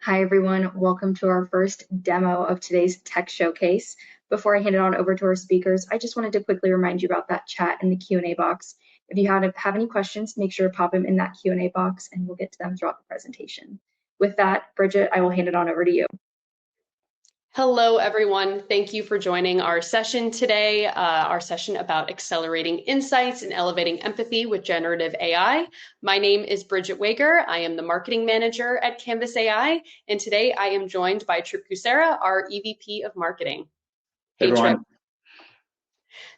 Hi, everyone. Welcome to our first demo of today's tech showcase. Before I hand it on over to our speakers, I just wanted to quickly remind you about that chat in the Q&A box. If you have any questions, make sure to pop them in that Q&A box and we'll get to them throughout the presentation. With that, Bridget, I will hand it on over to you. Hello, everyone. Thank you for joining our session today, our session about accelerating insights and elevating empathy with generative AI. My name is Bridget Wager. I am the marketing manager at Canvs AI, and today I am joined by Trip Kucera, our EVP of marketing. Hey, everyone.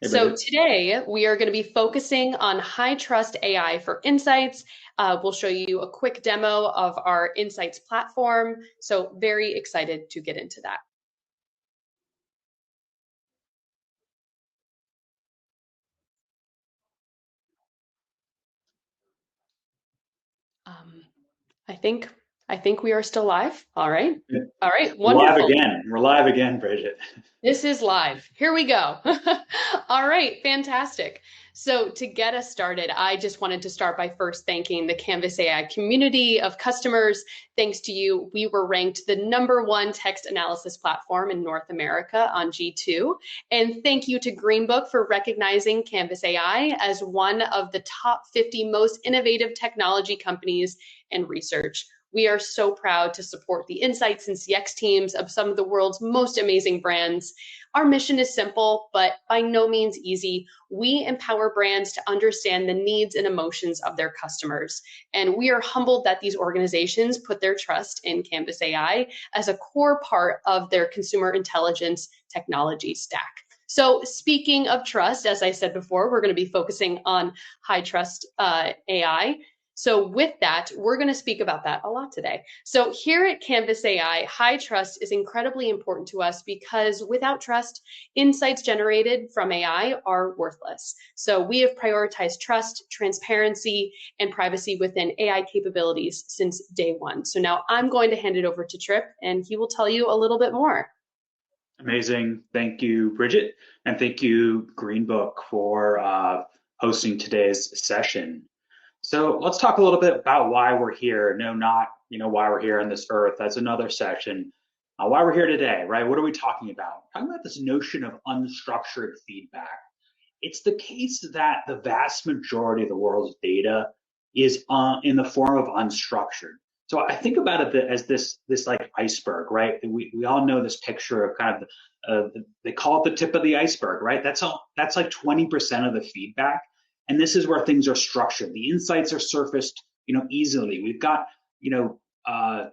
Trip. So today we are going to be focusing on high trust AI for insights. We'll show you a quick demo of our insights platform. So very excited to get into that. I think we are still live. All right. All right. Wonderful. Live again. We're live again, Bridget. This is live. Here we go. All right. Fantastic. So to get us started, I just wanted to start by first thanking the Canvs AI community of customers. Thanks to you, we were ranked the #1 text analysis platform in North America on G2. And thank you to Greenbook for recognizing Canvs AI as one of the top 50 most innovative technology companies and research. We are so proud to support the insights and CX teams of some of the world's most amazing brands. Our mission is simple, but by no means easy. We empower brands to understand the needs and emotions of their customers. And we are humbled that these organizations put their trust in Canvs AI as a core part of their consumer intelligence technology stack. So speaking of trust, as I said before, we're going to be focusing on high trust AI. So with that, we're going to speak about that a lot today. So here at Canvs AI, high trust is incredibly important to us because without trust, insights generated from AI are worthless. So we have prioritized trust, transparency, and privacy within AI capabilities since day one. So now I'm going to hand it over to Trip, and he will tell you a little bit more. Amazing. Thank you, Bridget. And thank you, Greenbook, for hosting today's session. So let's talk a little bit about why we're here. No, not why we're here on this earth. That's another session. Why we're here today, right? What are we talking about? Talking about this notion of unstructured feedback. It's the case that the vast majority of the world's data is in the form of unstructured. So I think about it as this like iceberg, right? We all know this picture of kind of they call it the tip of the iceberg, right? That's like 20% of the feedback. And this is where things are structured. The insights are surfaced, easily. We've got,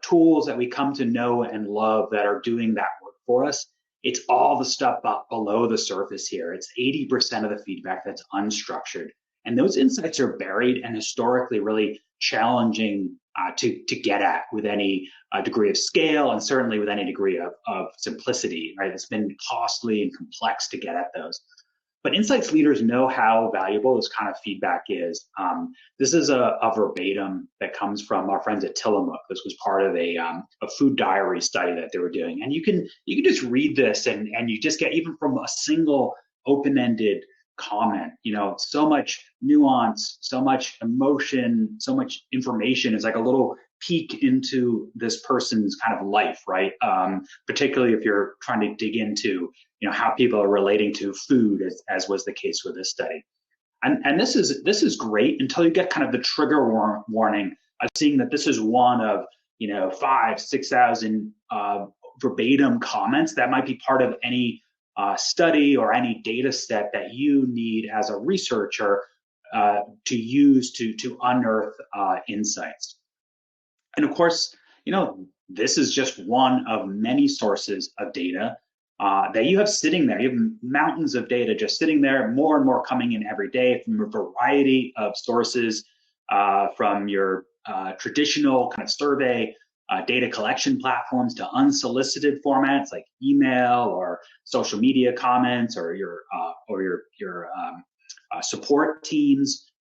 tools that we come to know and love that are doing that work for us. It's all the stuff below the surface here. It's 80% of the feedback that's unstructured. And those insights are buried and historically really challenging to get at with any degree of scale and certainly with any degree of simplicity, right? It's been costly and complex to get at those. But insights leaders know how valuable this kind of feedback is. This is a verbatim that comes from our friends at Tillamook. This was part of a food diary study that they were doing. And you can just read this and you just get, even from a single open-ended comment, so much nuance, so much emotion, so much information. It's like a little peek into this person's kind of life, right? Particularly if you're trying to dig into how people are relating to food, as was the case with this study. And this is great until you get kind of the trigger warning of seeing that this is one of 5,000-6,000 verbatim comments that might be part of any study or any data set that you need as a researcher to use to unearth insights. And of course, this is just one of many sources of data that you have sitting there. You have mountains of data just sitting there, more and more coming in every day from a variety of sources, from your traditional kind of survey data collection platforms to unsolicited formats like email or social media comments or your support teams,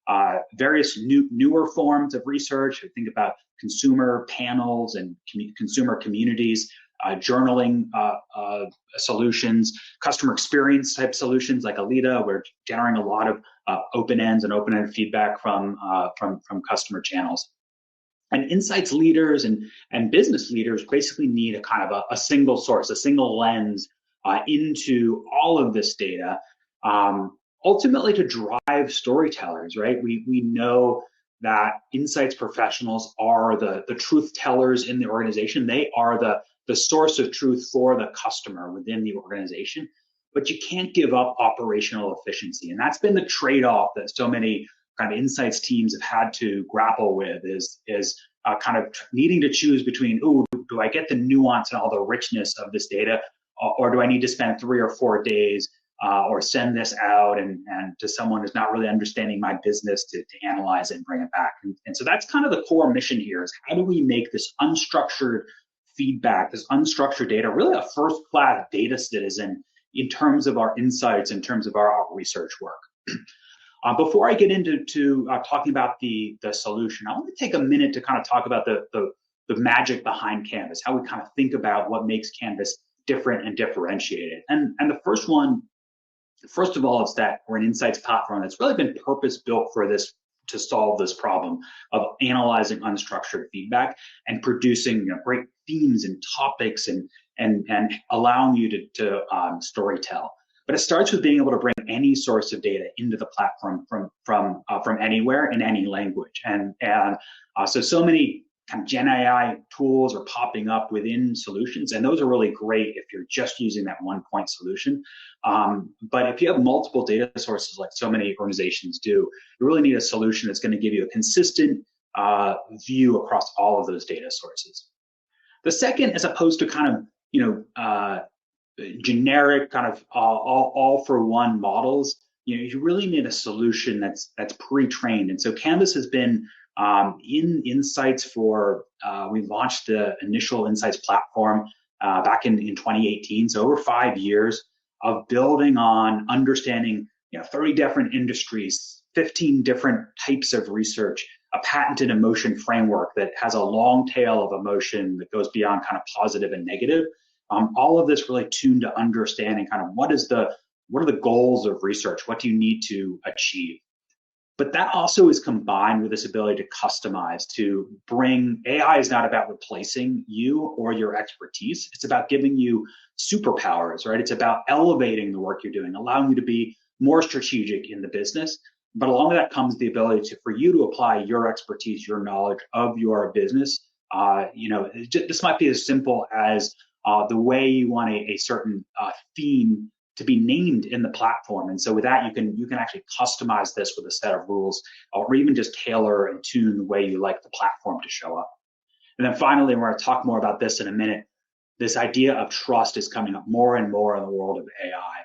various newer forms of research. Think about consumer panels and consumer communities, journaling solutions, customer experience type solutions like Alita. We're generating a lot of open ends and open-ended feedback from customer channels. And insights leaders and business leaders basically need a kind of a single source, a single lens into all of this data, ultimately to drive storytellers, right? We know that insights professionals are the truth tellers in the organization. They are the source of truth for the customer within the organization. But you can't give up operational efficiency. And that's been the trade-off that so many kind of insights teams have had to grapple with is kind of needing to choose between, ooh, do I get the nuance and all the richness of this data, or do I need to spend 3 or 4 days or send this out and to someone who's not really understanding my business to analyze it and bring it back? And so that's kind of the core mission here is how do we make this unstructured feedback, this unstructured data, really a first-class data citizen in terms of our insights, in terms of our research work. Before I get into talking about the solution, I want to take a minute to kind of talk about the magic behind Canvas, how we kind of think about what makes Canvas different and differentiated. And the first one, first of all, it's that we're an insights platform that's really been purpose-built for this, to solve this problem of analyzing unstructured feedback and producing great themes and topics and allowing you to storytell. But it starts with being able to bring any source of data into the platform from anywhere in any language. And so many kind of Gen AI tools are popping up within solutions, and those are really great if you're just using that one point solution. But if you have multiple data sources, like so many organizations do, you really need a solution that's going to give you a consistent view across all of those data sources. The second, as opposed to kind of generic kind of all for one models, you really need a solution that's pre-trained. And so Canvas has been in insights for, we launched the initial insights platform back in 2018. So over 5 years of building on understanding 30 different industries, 15 different types of research, a patented emotion framework that has a long tail of emotion that goes beyond kind of positive and negative. All of this really tuned to understanding kind of what are the goals of research? What do you need to achieve? But that also is combined with this ability to customize, to bring, AI is not about replacing you or your expertise. It's about giving you superpowers, right? It's about elevating the work you're doing, allowing you to be more strategic in the business. But along with that comes the ability for you to apply your expertise, your knowledge of your business. This might be as simple as the way you want a certain theme to be named in the platform. And so with that, you can actually customize this with a set of rules, or even just tailor and tune the way you like the platform to show up. And then finally, we're going to talk more about this in a minute, this idea of trust is coming up more and more in the world of AI.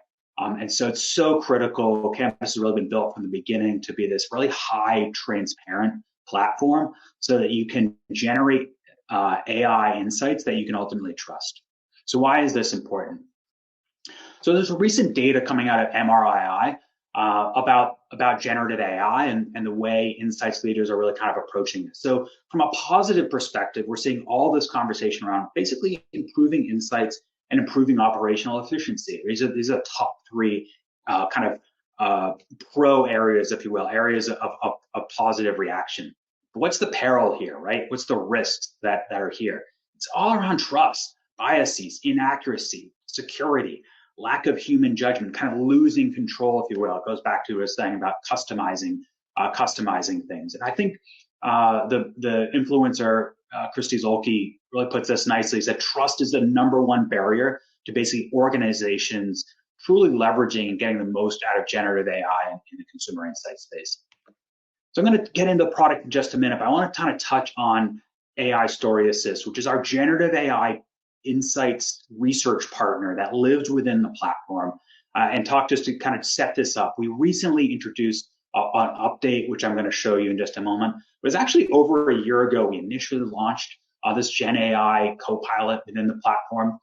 And so it's so critical. Canvas has really been built from the beginning to be this really high transparent platform so that you can generate AI insights that you can ultimately trust. So why is this important? So there's recent data coming out of MRII about generative AI and the way insights leaders are really kind of approaching this. So from a positive perspective, we're seeing all this conversation around basically improving insights and improving operational efficiency. These are top 3 kind of pro areas, if you will, areas of positive reaction. But what's the peril here, right? What's the risks that are here? It's all around trust, biases, inaccuracy, security, lack of human judgment, kind of losing control, if you will. It goes back to us saying about customizing things. And I think the influencer, Christy Zolke, really puts this nicely. He said trust is the #1 barrier to basically organizations truly leveraging and getting the most out of generative AI in the consumer insight space. So I'm going to get into the product in just a minute, but I want to kind of touch on AI Story Assist, which is our generative AI insights research partner that lives within the platform, and talk just to kind of set this up. We recently introduced an update, which I'm going to show you in just a moment. It was actually over a year ago we initially launched this Gen AI Copilot within the platform.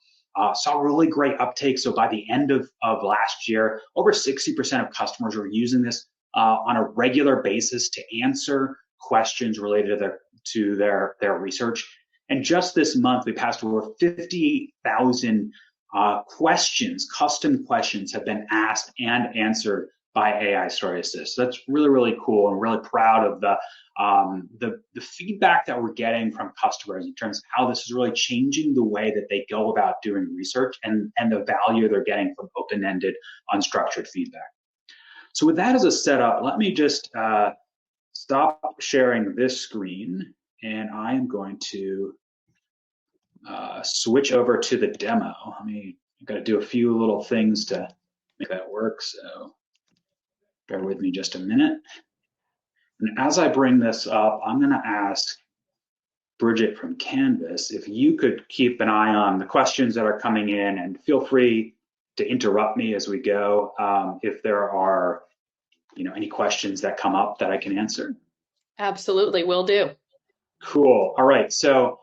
Saw really great uptake. So by the end of last year, over 60% of customers were using this on a regular basis to answer questions related to their research. And just this month, we passed over 50,000 questions, custom questions have been asked and answered by AI Story Assist. So that's really, really cool, and really proud of the feedback that we're getting from customers in terms of how this is really changing the way that they go about doing research and the value they're getting from open-ended, unstructured feedback. So with that as a setup, let me just stop sharing this screen, and I am going to switch over to the demo. I've got to do a few little things to make that work, so bear with me just a minute. And as I bring this up, I'm going to ask Bridget from Canvas if you could keep an eye on the questions that are coming in, and feel free to interrupt me as we go if there are any questions that come up that I can answer. Absolutely, will do. Cool. All right, so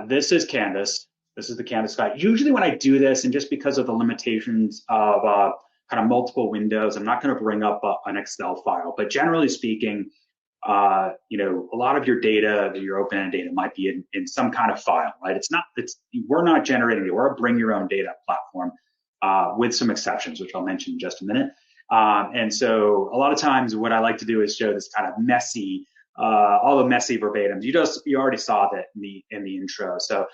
this is Canvas. This is the Canvas guide. Usually when I do this, and just because of the limitations of kind of multiple windows, I'm not going to bring up an Excel file, but generally speaking, a lot of your data, your open-ended data, might be in some kind of file, right? We're not generating it. We're a bring your own data platform with some exceptions, which I'll mention in just a minute. And so a lot of times what I like to do is show this kind of messy, all the messy verbatims. You already saw that in the intro. So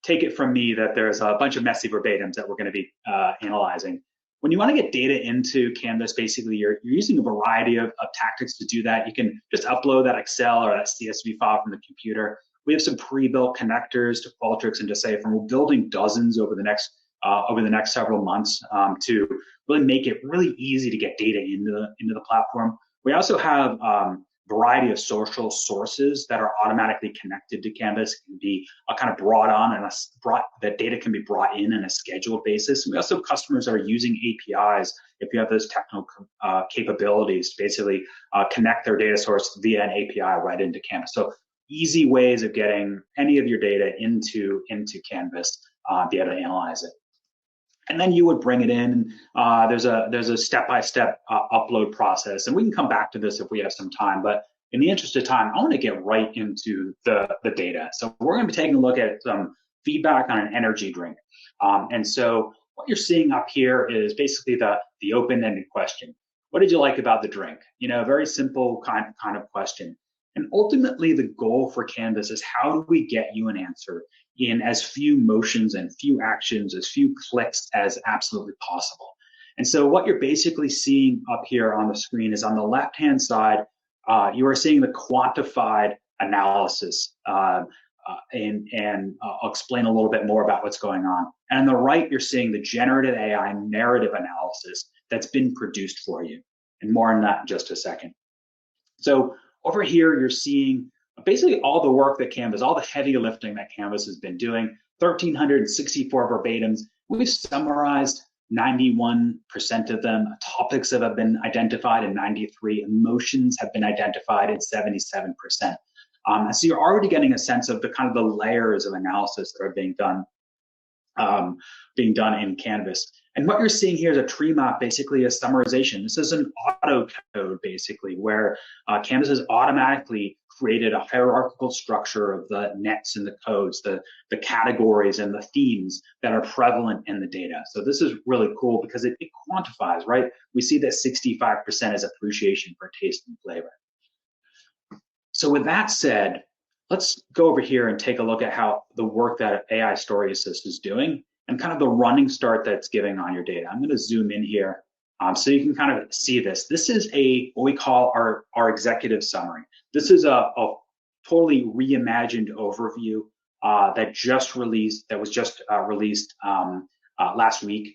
take it from me that there's a bunch of messy verbatims that we're going to be analyzing. When you want to get data into Canvas, basically you're using a variety of tactics to do that. You can just upload that Excel or that CSV file from the computer. We have some pre-built connectors to Qualtrics and to Safe, and we're building dozens over the next several months to really make it really easy to get data into the platform. We also have a variety of social sources that are automatically connected to Canvas, can be kind of brought on, and that data can be brought in a scheduled basis. And we also have customers that are using APIs, if you have those technical capabilities, to basically connect their data source via an API right into Canvas. So easy ways of getting any of your data into Canvas, be able to analyze it. And then you would bring it in. There's a step-by-step upload process, and we can come back to this if we have some time. But in the interest of time, I want to get right into the data. So we're going to be taking a look at some feedback on an energy drink. And so what you're seeing up here is basically the open-ended question. What did you like about the drink? Very simple kind of question. And ultimately, the goal for Canvas is, how do we get you an answer in as few motions and few actions, as few clicks as absolutely possible? And so what you're basically seeing up here on the screen is, on the left-hand side, you are seeing the quantified analysis. And I'll explain a little bit more about what's going on. And on the right, you're seeing the generative AI narrative analysis that's been produced for you. And more on that in just a second. So over here, you're seeing basically all the work that Canvas, all the heavy lifting that Canvas has been doing, 1,364 verbatims. We've summarized 91% of them. Topics that have been identified in 93. Emotions have been identified in 77%. So you're already getting a sense of the kind of the layers of analysis that are being done in Canvas. And what you're seeing here is a tree map, basically a summarization. This is an auto code, basically, where Canvas has automatically created a hierarchical structure of the nets and the codes, the categories and the themes that are prevalent in the data. So this is really cool because it quantifies, right? We see that 65% is appreciation for taste and flavor. So with that said, let's go over here and take a look at how the work that AI Story Assist is doing and kind of the running start that's giving on your data. I'm going to zoom in here so you can kind of see this. This is what we call our executive summary. This is a totally reimagined overview that was just released last week.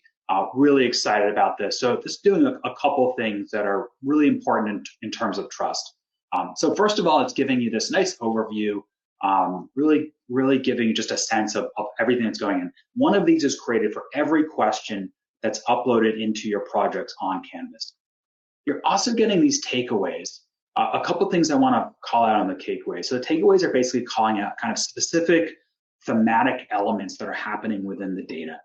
Really excited about this. So this is doing a couple things that are really important in terms of trust. So first of all, it's giving you this nice overview, really giving you just a sense of everything that's going in. One of these is created for every question that's uploaded into your projects on Canvas. You're also getting these takeaways. A couple things I want to call out on the takeaways. So the takeaways are basically calling out kind of specific thematic elements that are happening within the data.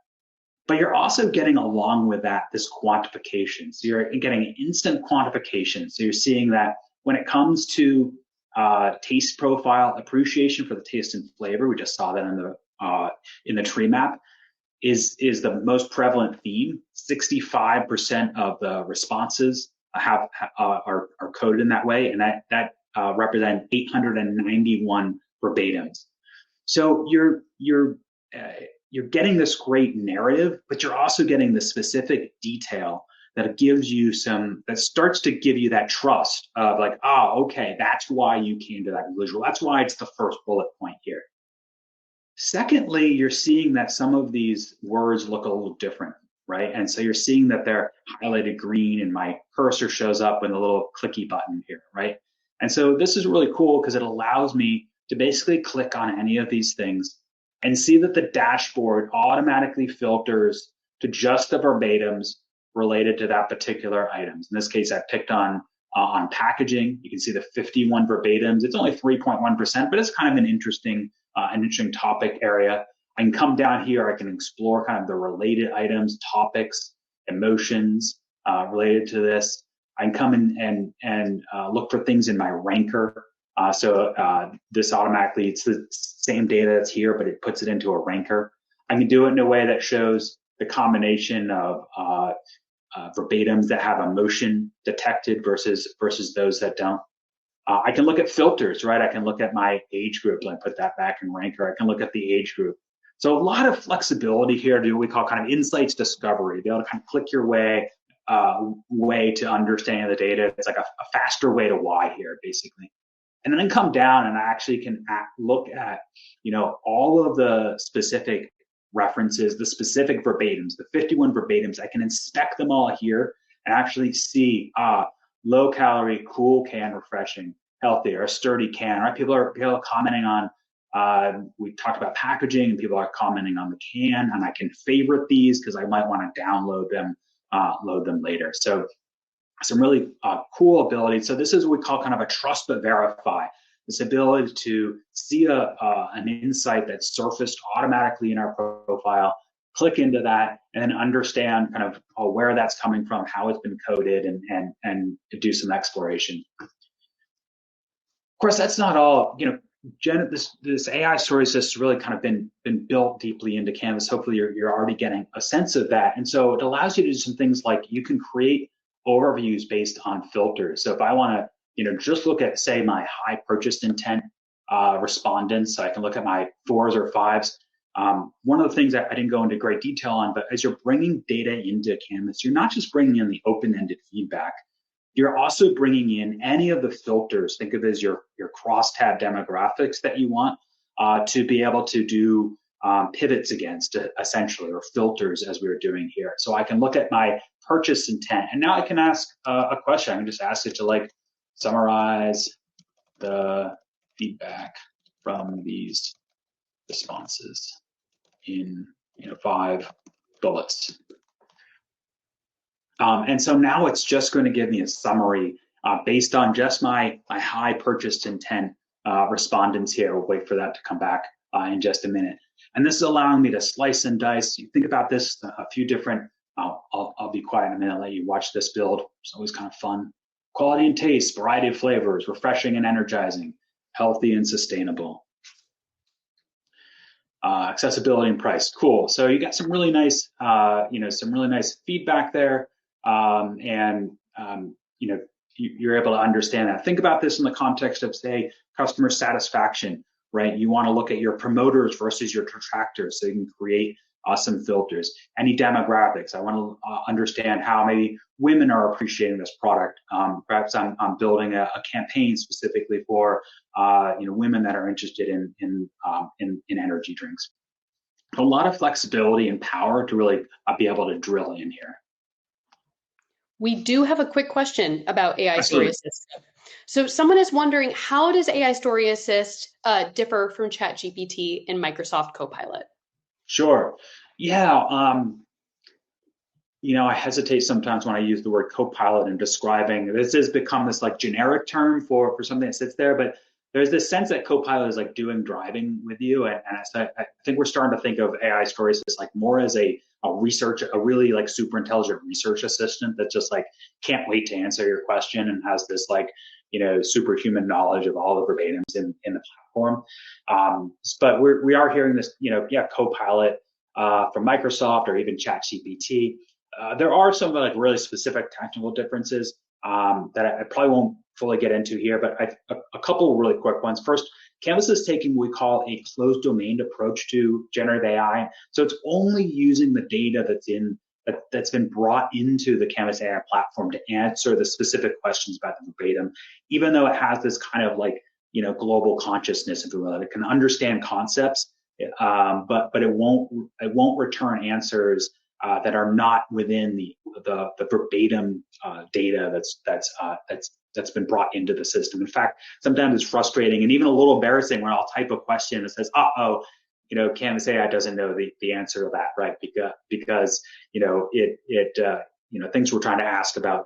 But you're also getting, along with that, this quantification. So you're getting an instant quantification. So you're seeing that when it comes to taste profile, appreciation for the taste and flavor, we just saw that in the tree map, is the most prevalent theme. 65% of the responses are coded in that way, and that represent 891 verbatims. So you're getting this great narrative, but you're also getting the specific detail that gives you that starts to give you that trust of like, oh, okay, that's why you came to that conclusion. That's why it's the first bullet point here. Secondly, you're seeing that some of these words look a little different, right? And so you're seeing that they're highlighted green and my cursor shows up with a little clicky button here, right? And so this is really cool because it allows me to basically click on any of these things and see that the dashboard automatically filters to just the verbatims related to that particular items. In this case, I picked on packaging. You can see the 51 verbatims. It's only 3.1%, but it's kind of an interesting topic area. I can come down here. I can explore kind of the related items, topics, emotions related to this. I can come in and look for things in my ranker. This automatically, it's the same data that's here, but it puts it into a ranker. I can do it in a way that shows the combination of verbatims that have emotion detected versus those that don't. I can look at filters, right? I can look at my age group and put that back in ranker. I can look at the age group. So a lot of flexibility here to do what we call kind of insights discovery, be able to kind of click your way to understanding the data. It's like a faster way to why here, basically. And then I come down and I actually can look at, all of the specific references, the specific verbatims, the 51 verbatims. I can inspect them all here and actually see, low calorie, cool can, refreshing, healthy, or a sturdy can, right? People are commenting on, we talked about packaging and people are commenting on the can, and I can favorite these because I might want to download them, load them later. So some really cool ability. So this is what we call kind of a trust but verify. This ability to see an insight that's surfaced automatically in our profile, click into that, and then understand kind of where that's coming from, how it's been coded, and do some exploration. Of course, that's not all. This AI story assist has really kind of been built deeply into Canvas. Hopefully, you're already getting a sense of that, and so it allows you to do some things like you can create overviews based on filters. So if I want to, just look at, say, my high purchase intent respondents, so I can look at my 4s or 5s. One of the things that I didn't go into great detail on, but as you're bringing data into Canvas, you're not just bringing in the open-ended feedback, you're also bringing in any of the filters. Think of it as your cross-tab demographics that you want to be able to do pivots against, essentially, or filters, as we were doing here. So I can look at my purchase intent, and now I can ask a question. I can just ask it to summarize the feedback from these responses in 5 bullets. And so now it's just going to give me a summary based on just my high purchase intent respondents here. We'll wait for that to come back in just a minute. And this is allowing me to slice and dice. You think about this, a few different, I'll be quiet in a minute, let you watch this build. It's always kind of fun. Quality and taste, variety of flavors, refreshing and energizing, healthy and sustainable. Accessibility and price, cool. So you got some really nice, some really nice feedback there. You're able to understand that. Think about this in the context of, say, customer satisfaction, right? You want to look at your promoters versus your detractors, so you can create some filters. Any demographics, I want to understand how maybe women are appreciating this product. Perhaps I'm building a campaign specifically for women that are interested in energy drinks. A lot of flexibility and power to really be able to drill in here. We do have a quick question about AI Absolutely. Story Assist. So someone is wondering, how does AI Story Assist differ from ChatGPT and Microsoft Copilot? Sure. Yeah. I hesitate sometimes when I use the word Copilot in describing. This has become this generic term for something that sits there, but there's this sense that Copilot is doing driving with you, and I think we're starting to think of AI Stories as more as a really super intelligent research assistant that just can't wait to answer your question and has this superhuman knowledge of all the verbatims in the platform. But we are hearing this, Copilot from Microsoft or even ChatGPT. There are some really specific technical differences. that I probably won't fully get into here, but a couple of really quick ones. First, Canvas is taking what we call a closed domain approach to generative AI. So it's only using the data that's been brought into the Canvas AI platform to answer the specific questions about the verbatim, even though it has this kind of like, global consciousness, if you will. It can understand concepts, but it won't return answers that are not within the verbatim data that's been brought into the system. In fact, sometimes it's frustrating and even a little embarrassing when I'll type a question that says, "Oh, Canvas AI doesn't know the answer to that," right? Because things we're trying to ask about,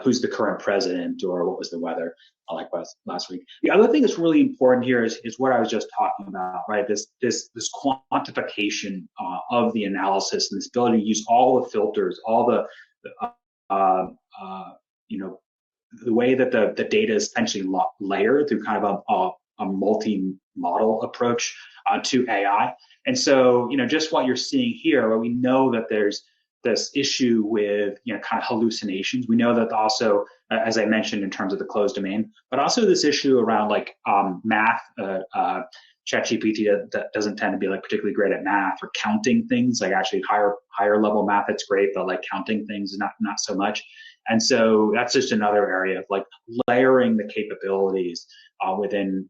who's the current president or what was the weather, like last week. The other thing that's really important here is what I was just talking about, right? This quantification of the analysis and this ability to use all the filters, all the the way that the data is essentially layered through kind of a multi-model approach to AI. And so, just what you're seeing here, where we know that there's this issue with, kind of hallucinations. We know that also, as I mentioned, in terms of the closed domain, but also this issue around like math. ChatGPT that doesn't tend to be like particularly great at math or counting things. Like actually higher level math, it's great, but like counting things is not so much. And so that's just another area of like layering the capabilities within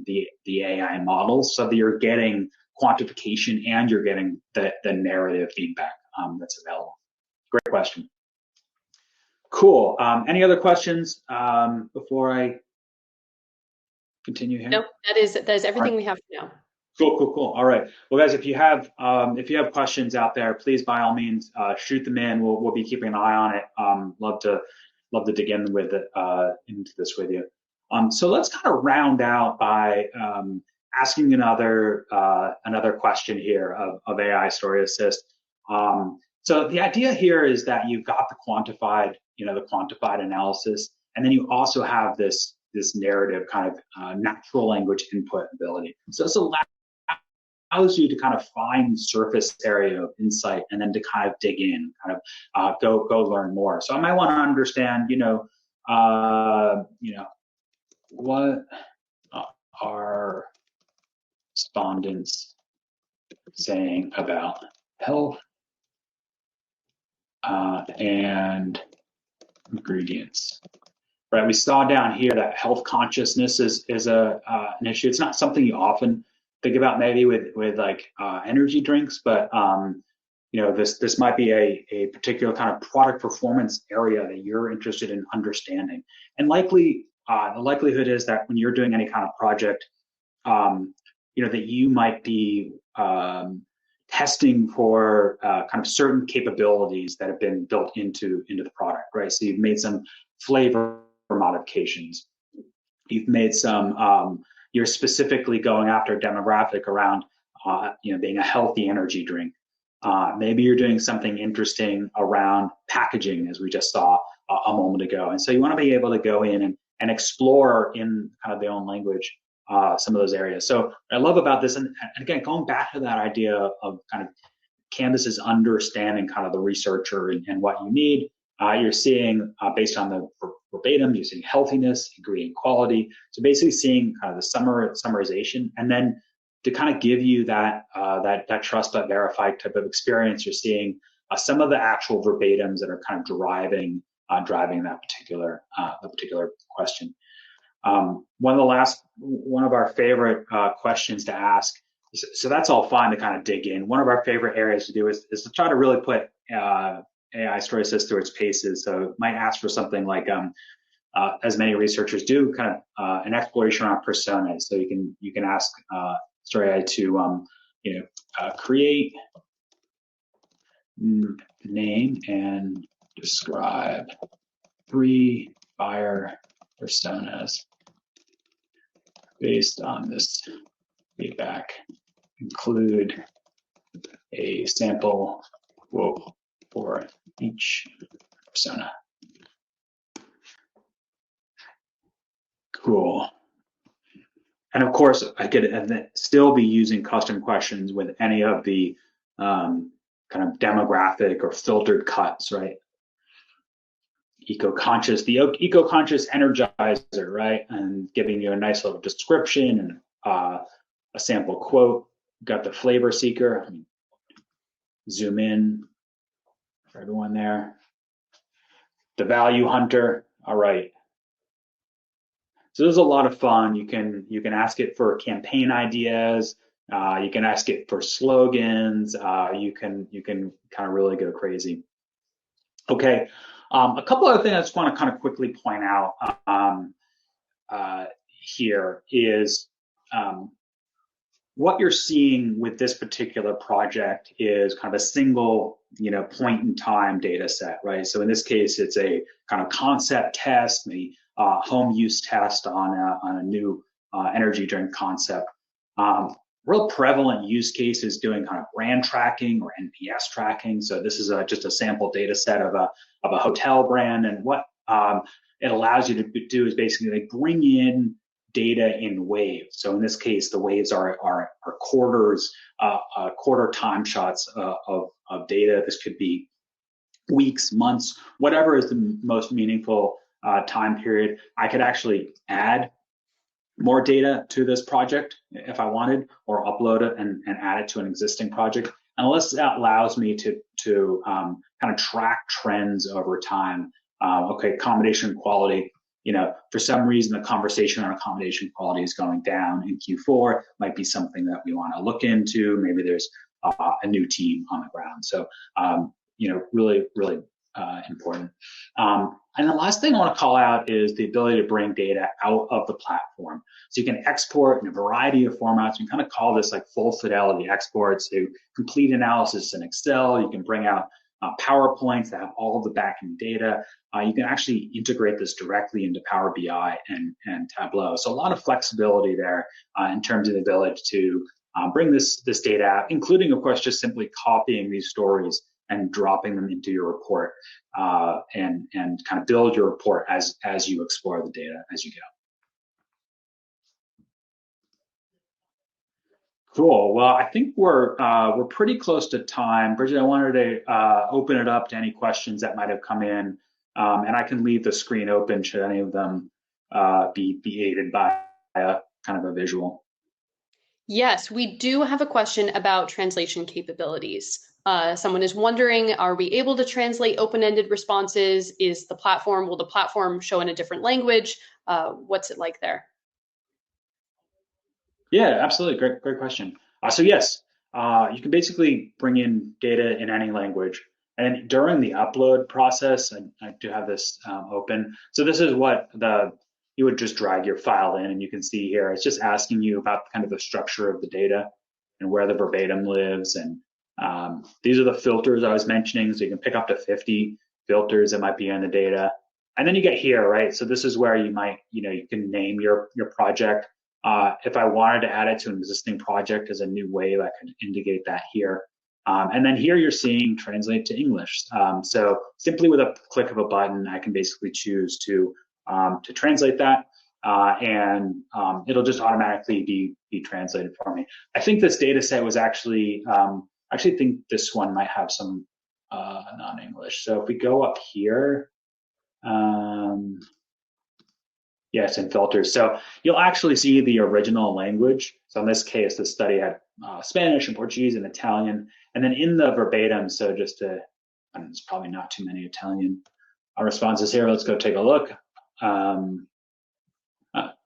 the AI models, so that you're getting quantification and you're getting the narrative feedback that's available. Great question. Cool. Any other questions before I continue here? Nope, that is everything we have for now. Cool. All right. Well, guys, if you have questions out there, please by all means shoot them in. We'll be keeping an eye on it. Love to dig in with it into this with you. So let's kind of round out by asking another question here of AI Story Assist. So the idea here is that you've got the quantified analysis, and then you also have this narrative kind of natural language input ability. So this allows you to kind of find surface area of insight and then to kind of dig in, kind of go learn more. So I might want to understand, what are respondents saying about health and ingredients. Right, we saw down here that health consciousness is an issue. It's not something you often think about maybe with like energy drinks, but this might be a particular kind of product performance area that you're interested in understanding. And likely the likelihood is that when you're doing any kind of project, that you might be testing for kind of certain capabilities that have been built into the product, right? So you've made some flavor modifications. You've made some, you're specifically going after a demographic around, being a healthy energy drink. Maybe you're doing something interesting around packaging, as we just saw a moment ago. And so you want to be able to go in and explore in kind of their own language some of those areas. So what I love about this, and again, going back to that idea of kind of Canvas's understanding kind of the researcher and what you need, you're seeing based on the verbatim, you're seeing healthiness, ingredient quality. So basically seeing kind of the summarization, and then to kind of give you that trust but verified type of experience, you're seeing some of the actual verbatims that are kind of driving that particular question. One of our favorite questions to ask. So that's all fine to kind of dig in. One of our favorite areas to do is to try to really put AI Story Assist through its paces. So it might ask for something like, as many researchers do, kind of an exploration around personas. So you can ask Story AI to create, name, and describe 3 buyer personas based on this feedback. Include a sample quote for each persona. Cool. And of course, I could still be using custom questions with any of the kind of demographic or filtered cuts, right? eco-conscious, the eco-conscious energizer, right? And giving you a nice little description and a sample quote. Got the flavor seeker. Zoom in for everyone there. The value hunter. All right. So there's a lot of fun. You can ask it for campaign ideas. You can ask it for slogans. You can kind of really go crazy. Okay. A couple other things I just want to kind of quickly point out here is what you're seeing with this particular project is kind of a single, point in time data set, right? So in this case, it's a kind of concept test, maybe home use test on a new energy drink concept. Real prevalent use case is doing kind of brand tracking or NPS tracking. So this is just a sample data set of a hotel brand, and what it allows you to do is basically bring in data in waves. So in this case, the waves are quarters, quarter time shots of data. This could be weeks, months, whatever is the most meaningful time period. I could actually add more data to this project if I wanted, or upload it and add it to an existing project. Unless that allows me to kind of track trends over time. Okay, accommodation quality. For some reason, the conversation on accommodation quality is going down in Q4. Might be something that we want to look into. Maybe there's a new team on the ground. So, really, really important. And the last thing I want to call out is the ability to bring data out of the platform. So you can export in a variety of formats. You can kind of call this like full fidelity exports to complete analysis in Excel. You can bring out PowerPoints that have all of the backend data. You can actually integrate this directly into Power BI and Tableau. So a lot of flexibility there in terms of the ability to bring this data out, including, of course, just simply copying these stories and dropping them into your report and kind of build your report as you explore the data as you go. Cool. Well, I think we're pretty close to time. Bridget, I wanted to open it up to any questions that might have come in, and I can leave the screen open should any of them be aided by a kind of a visual. Yes, we do have a question about translation capabilities. Someone is wondering, are we able to translate open-ended responses? Will the platform show in a different language? What's it like there? Yeah, absolutely. Great question. So yes, you can basically bring in data in any language. And during the upload process, I do have this open. So this is what you would just drag your file in, and you can see here, it's just asking you about kind of the structure of the data and where the verbatim lives. And these are the filters I was mentioning. So you can pick up to 50 filters that might be in the data. And then you get here, right? So this is where you might, you can name your project. If I wanted to add it to an existing project as a new wave, I could indicate that here. And then here you're seeing translate to English. So simply with a click of a button, I can basically choose to translate that, and it'll just automatically be translated for me. I think this data set was actually, I actually think this one might have some non-English. So if we go up here, yes, and filters. So you'll actually see the original language. So in this case, the study had Spanish and Portuguese and Italian. And then in the verbatim, so just to, there's probably not too many Italian responses here. Let's go take a look.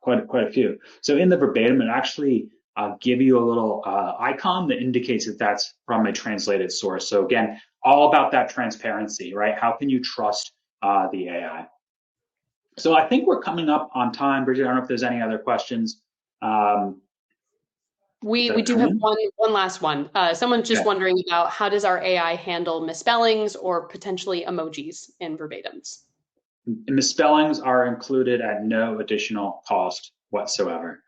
Quite a few. So in the verbatim, it actually give you a little icon that indicates that that's from a translated source. So again, all about that transparency, right? How can you trust the AI? So I think we're coming up on time. Bridget, I don't know if there's any other questions. We do have one last one. Someone's just wondering about how does our AI handle misspellings or potentially emojis in verbatims? Misspellings are included at no additional cost whatsoever.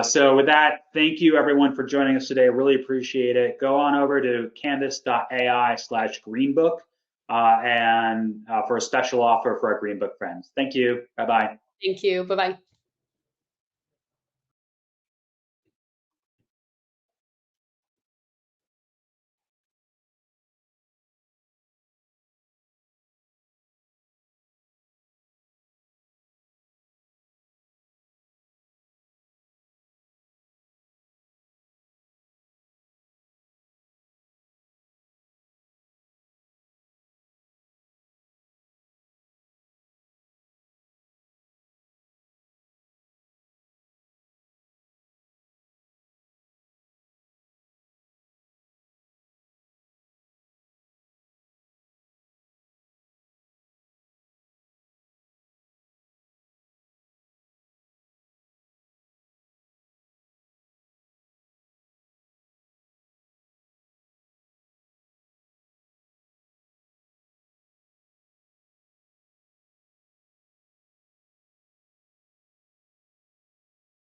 So with that, thank you everyone for joining us today. Really appreciate it. Go on over to canvas.ai/greenbook and for a special offer for our Greenbook friends. Thank you. Bye-bye. Thank you. Bye-bye.